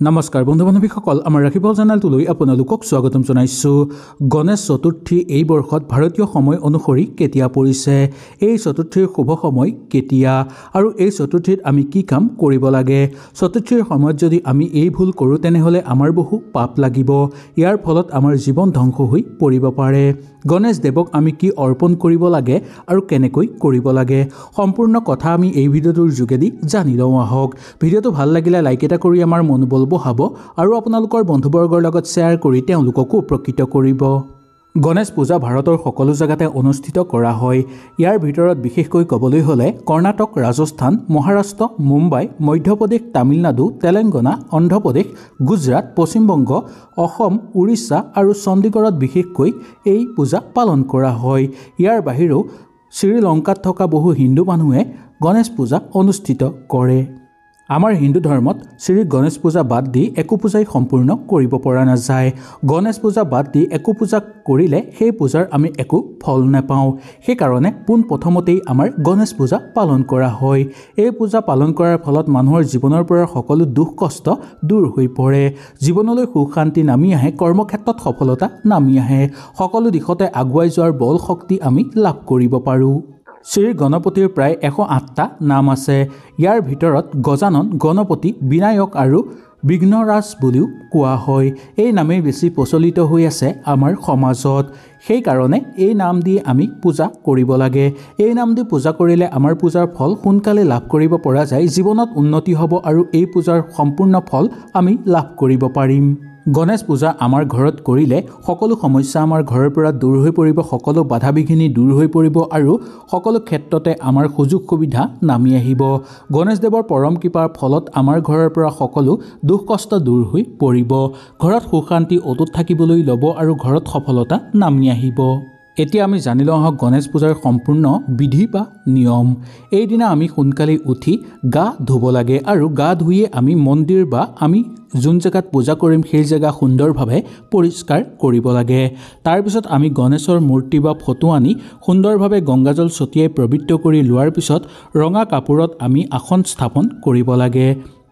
নমস্কাৰ বন্ধু বান্ধৱীসকল, আমাৰ ৰাখিবল চেনেলটোলৈ আপোনালোকক স্বাগতম জনাইছো। গণেশ চতুৰ্থী এই বৰ্ষত ভাৰতীয় সময় অনুসৰি কেতিয়া পৰিছে, এই চতুৰ্থীৰ শুভ সময় কেতিয়া আৰু এই চতুৰ্থীত আমি কি কাম কৰিব লাগে। চতুৰ্থীৰ সময়ত যদি আমি এই ভুল কৰোঁ তেনেহ'লে আমাৰ বহু পাপ লাগিব, ইয়াৰ ফলত আমাৰ জীৱন ধ্বংস হৈ পৰিব পাৰে। গণেশ দেৱক আমি কি অৰ্পণ কৰিব লাগে আৰু কেনেকৈ কৰিব লাগে, সম্পূৰ্ণ কথা আমি এই ভিডিঅ'টোৰ যোগেদি জানি লওঁ আহক। ভিডিঅ'টো ভাল লাগিলে লাইক এটা কৰি আমাৰ মনোবল বঢ়াব আৰু আপোনালোকৰ বন্ধুবৰ্গৰ লগত শ্বেয়াৰ কৰি তেওঁলোককো উপকৃত কৰিব। গণেশ পূজা ভাৰতৰ সকলো জেগাতে অনুষ্ঠিত কৰা হয়। ইয়াৰ ভিতৰত বিশেষকৈ ক'বলৈ হ'লে কৰ্ণাটক, ৰাজস্থান, মহাৰাষ্ট্ৰ, মুম্বাই, মধ্যপ্ৰদেশ, তামিলনাডু, তেলেংগানা, অন্ধ্ৰপ্ৰদেশ, গুজৰাট, পশ্চিমবংগ, অসম, উৰিষ্যা আৰু চণ্ডীগড়ত বিশেষকৈ এই পূজা পালন কৰা হয়। ইয়াৰ বাহিৰেও শ্ৰীলংকাত থকা বহু হিন্দু মানুহে গণেশ পূজা অনুষ্ঠিত কৰে। আমাৰ হিন্দু ধৰ্মত শ্ৰী গণেশ পূজা বাদ দি একো পূজাই সম্পূৰ্ণ কৰিব পৰা নাযায়। গণেশ পূজা বাদ দি একো পূজা কৰিলে সেই পূজাৰ আমি একো ফল নাপাওঁ। সেইকাৰণে পোনপ্ৰথমতেই আমাৰ গণেশ পূজা পালন কৰা হয়। এই পূজা পালন কৰাৰ ফলত মানুহৰ জীৱনৰ পৰা সকলো দুখ কষ্ট দূৰ হৈ পৰে, জীৱনলৈ সুখ শান্তি নামি আহে, কৰ্মক্ষেত্ৰত সফলতা নামি আহে, সকলো দিশতে আগুৱাই যোৱাৰ বল শক্তি আমি লাভ কৰিব পাৰোঁ। শ্ৰী গণপতিৰ প্ৰায় 108টা নাম আছে। ইয়াৰ ভিতৰত গজানন, গণপতি, বিনায়ক আৰু বিঘ্নৰাজ বুলিও কোৱা হয়। এই নামেই বেছি প্ৰচলিত হৈ আছে আমাৰ সমাজত। সেইকাৰণে এই নাম দি আমি পূজা কৰিব লাগে। এই নাম দি পূজা কৰিলে আমাৰ পূজাৰ ফল সোনকালে লাভ কৰিব পৰা যায়, জীৱনত উন্নতি হ'ব আৰু এই পূজাৰ সম্পূৰ্ণ ফল আমি লাভ কৰিব পাৰিম। গণেশ পূজা আমাৰ ঘৰত কৰিলে সকলো সমস্যা আমাৰ ঘৰৰ পৰা দূৰ হৈ পৰিব, সকলো বাধা বিঘিনি দূৰ হৈ পৰিব আৰু সকলো ক্ষেত্ৰতে আমাৰ সুযোগ সুবিধা নামি আহিব। গণেশ দেৱৰ পৰম কৃপাৰ ফলত আমাৰ ঘৰৰ পৰা সকলো দুখ কষ্ট দূৰ হৈ পৰিব, ঘৰত সুখ শান্তি অটুট থাকিবলৈ ল'ব আৰু ঘৰত সফলতা নামি আহিব। এতিয়া আমি জানি লওঁ আহক গণেশ পূজাৰ সম্পূৰ্ণ বিধি বা নিয়ম। এইদিনা আমি সোনকালে উঠি গা ধুব লাগে আৰু গা ধুয়ে আমি মন্দিৰ বা আমি যোন জেগাত পূজা কৰিম সেই জেগা সুন্দৰভাৱে পৰিষ্কাৰ কৰিব লাগে। তাৰপিছত আমি গণেশৰ মূৰ্তি বা ফটো আনি সুন্দৰভাৱে গংগাজল ছটিয়াই পবিত্ৰ কৰি লোৱাৰ পিছত ৰঙা কাপোৰত আমি আসন স্থাপন কৰিব লাগে।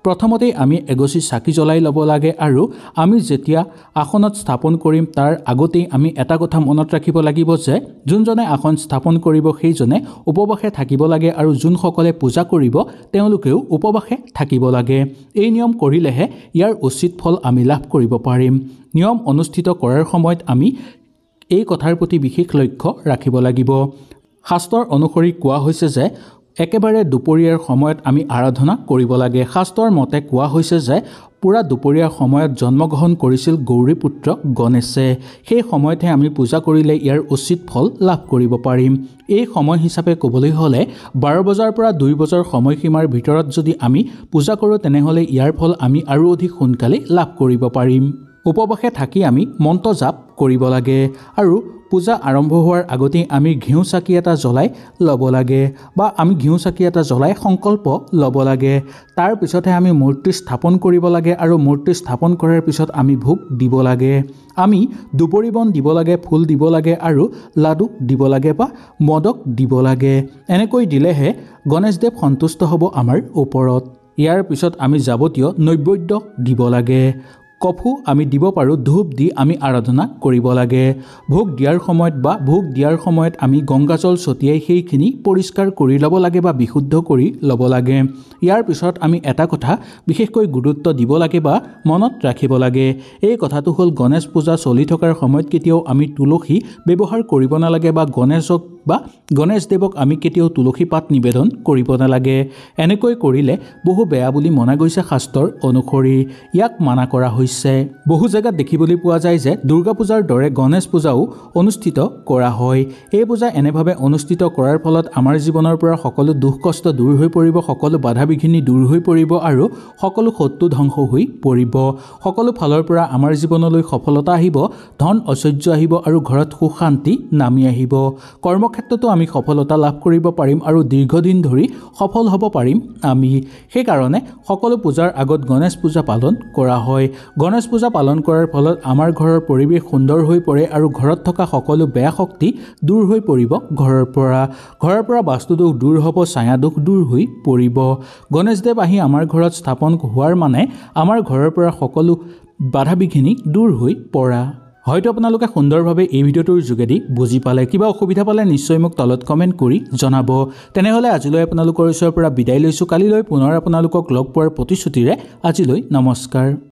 প্ৰথমতেই আমি এগছি চাকি জ্বলাই ল'ব লাগে আৰু আমি যেতিয়া আসনত স্থাপন কৰিম তাৰ আগতেই আমি এটা কথা মনত ৰাখিব লাগিব যে যোনজনে আসন স্থাপন কৰিব সেইজনে উপবাসে থাকিব লাগে আৰু যোনসকলে পূজা কৰিব তেওঁলোকেও উপবাসে থাকিব লাগে। এই নিয়ম কৰিলেহে ইয়াৰ উচিত ফল আমি লাভ কৰিব পাৰিম। নিয়ম অনুষ্ঠিত কৰাৰ সময়ত আমি এই কথাৰ প্ৰতি বিশেষ লক্ষ্য ৰাখিব লাগিব। শাস্ত্ৰৰ অনুসৰি কোৱা হৈছে যে একেবাৰে দুপৰীয়াৰ সময়ত আমি আৰাধনা কৰিব লাগে। শাস্ত্ৰৰ মতে কোৱা হৈছে যে পুৰা দুপৰীয়াৰ সময়ত জন্মগ্ৰহণ কৰিছিল গৌৰী পুত্ৰ গণেশে। সেই সময়তহে আমি পূজা কৰিলে ইয়াৰ উচিত ফল লাভ কৰিব পাৰিম। এই সময় হিচাপে ক'বলৈ হ'লে 12 বজাৰ পৰা 2 বজাৰ সময়সীমাৰ ভিতৰত যদি আমি পূজা কৰোঁ তেনেহ'লে ইয়াৰ ফল আমি আৰু অধিক সোনকালে লাভ কৰিব পাৰিম। উপবাসে থাকি আমি মন্ত্ৰ জাপ কৰিব লাগে আৰু পূজা আৰম্ভ হোৱাৰ আগতেই আমি ঘিউ চাকি এটা জ্বলাই ল'ব লাগে বা আমি ঘিউ চাকি এটা জ্বলাই সংকল্প ল'ব লাগে। তাৰ পিছতহে আমি মূৰ্তি স্থাপন কৰিব লাগে আৰু মূৰ্তি স্থাপন কৰাৰ পিছত আমি ভোগ দিব লাগে। আমি দুবৰি বন দিব লাগে, ফুল দিব লাগে আৰু লাডু দিব লাগে বা মদক দিব লাগে। এনেকৈ দিলেহে গণেশদেৱ সন্তুষ্ট হ'ব আমাৰ ওপৰত। ইয়াৰ পিছত আমি যাৱতীয় নৈবেদ্য দিব লাগে। কফু আমি দিব পাৰোঁ, ধূপ দি আমি আৰাধনা কৰিব লাগে। ভোগ দিয়াৰ সময়ত আমি গংগাজল ছটিয়াই সেইখিনি পৰিষ্কাৰ কৰি ল'ব লাগে বা বিশুদ্ধ কৰি ল'ব লাগে। ইয়াৰ পিছত আমি এটা কথা বিশেষকৈ গুৰুত্ব দিব লাগে বা মনত ৰাখিব লাগে। এই কথাটো হ'ল গণেশ পূজা চলি থকাৰ সময়ত কেতিয়াও আমি তুলসী ব্যৱহাৰ কৰিব নালাগে বা গণেশ দেৱক আমি কেতিয়াও তুলসী পাত নিবেদন কৰিব নালাগে। এনেকৈ কৰিলে বহু বেয়া বুলি মনা গৈছে শাস্ত্ৰৰ অনুসৰি। ইয়াক মানা কৰা হৈছে। বহু জেগাত দেখিবলৈ পোৱা যায় যে দুৰ্গা পূজাৰ দৰে গণেশ পূজাও অনুষ্ঠিত কৰা হয়। এই পূজা এনেভাৱে অনুষ্ঠিত কৰাৰ ফলত আমাৰ জীৱনৰ পৰা সকলো দুখ কষ্ট দূৰ হৈ পৰিব, সকলো বাধা বিঘিনি দূৰ হৈ পৰিব আৰু সকলো শত্ৰু ধ্বংস হৈ পৰিব। সকলো ফালৰ পৰা আমাৰ জীৱনলৈ সফলতা আহিব, ধন ঐশ্বৰ্য আহিব আৰু ঘৰত সুখ শান্তি নামি আহিব। কৰ্মক্ষেত্ৰতো আমি সফলতা লাভ কৰিব পাৰিম আৰু দীৰ্ঘদিন ধৰি সফল হ'ব পাৰিম আমি। সেইকাৰণে সকলো পূজাৰ আগত গণেশ পূজা পালন কৰা হয়। গণেশ পূজা পালন কৰাৰ ফলত আমাৰ ঘৰৰ পৰিৱেশ সুন্দৰ হৈ পৰে আৰু ঘৰত থকা সকলো বেয়া শক্তি দূৰ হৈ পৰিব। ঘৰৰ পৰা বাস্তুদোষ দূৰ হ'ব, ছায়া দোষ দূৰ হৈ পৰিব। গণেশদেৱ আহি আমাৰ ঘৰত স্থাপন হোৱাৰ মানে আমাৰ ঘৰৰ পৰা সকলো বাধা বিঘিনি দূৰ হৈ পৰা। হয়তো আপোনালোকে সুন্দৰভাৱে এই ভিডিঅ'টোৰ যোগেদি বুজি পালে। কিবা অসুবিধা পালে নিশ্চয় মোক তলত কমেণ্ট কৰি জনাব। তেনেহ'লে আজিলৈ আপোনালোকৰ ওচৰৰ পৰা বিদায় লৈছোঁ। কালিলৈ পুনৰ আপোনালোকক লগ পোৱাৰ প্ৰতিশ্ৰুতিৰে আজিলৈ নমস্কাৰ।